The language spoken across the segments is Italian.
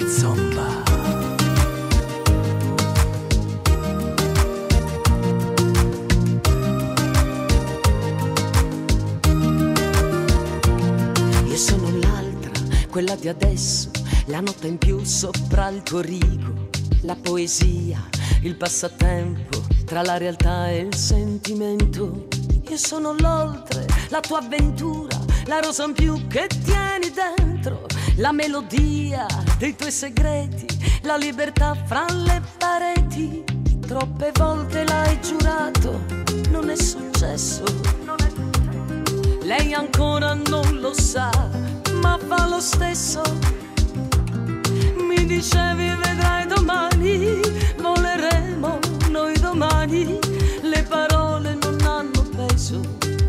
Zomba. Io sono l'altra, quella di adesso, la nota in più sopra il tuo rigo, la poesia, il passatempo tra la realtà e il sentimento. Io sono l'oltre, la tua avventura, la rosa in più che tieni dentro, la melodia dei tuoi segreti, la libertà fra le pareti. Troppe volte l'hai giurato, non è successo. Lei ancora non lo sa, ma fa lo stesso. Mi dicevi vedrai domani, voleremo noi domani. Le parole non hanno peso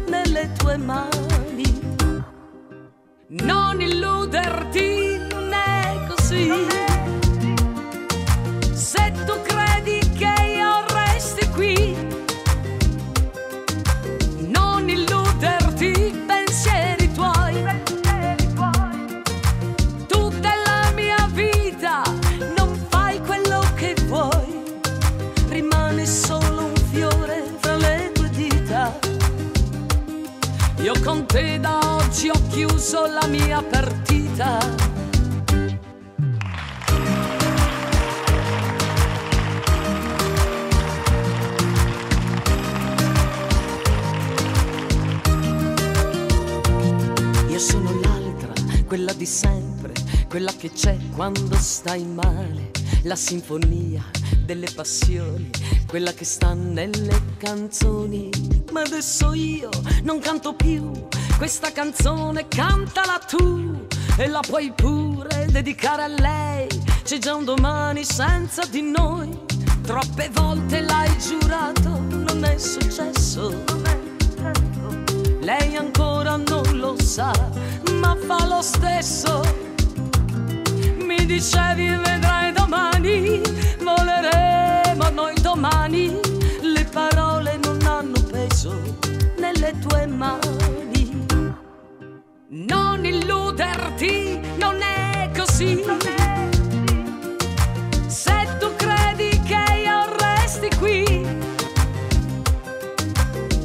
nelle tue mani. Non illuderti, non è così. Se tu credi che io resti qui, non illuderti, pensieri tuoi. Tutta la mia vita non fai quello che vuoi, rimane solo un fiore fra le tue dita. Io con te da oggi ho chiuso la mia partita. Io sono l'altra, quella di sempre, quella che c'è quando stai male, la sinfonia delle passioni, quella che sta nelle canzoni. Ma adesso io non canto più questa canzone, cantala tu e la puoi pure dedicare a lei. C'è già un domani senza di noi. Troppe volte l'hai giurato, non è successo. Lei ancora non lo sa, ma fa lo stesso. Mi dicevi vedrai domani, voleremo noi domani. Le parole non hanno peso nelle tue mani. Non illuderti, non è così. Se tu credi che io resti qui,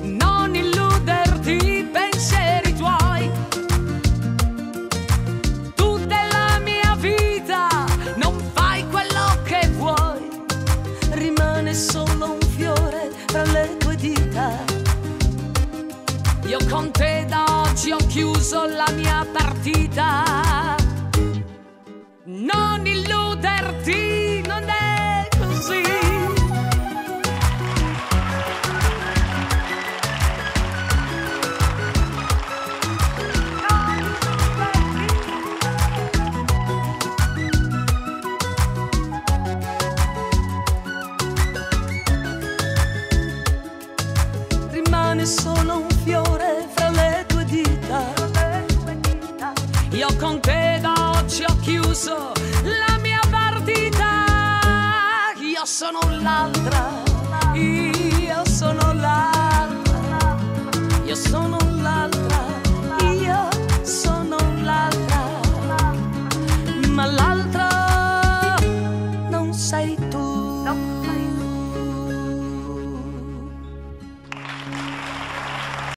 non illuderti, pensieri tuoi. Tutta la mia vita non fai quello che vuoi, rimane solo un fiore tra le tue dita. Io con te da oggi ho chiuso la mia partita. Non illuderti, non è così. Rimane solo un fiore fra le tue dita. Io con te da oggi ho chiuso la mia partita. Io sono l'altra,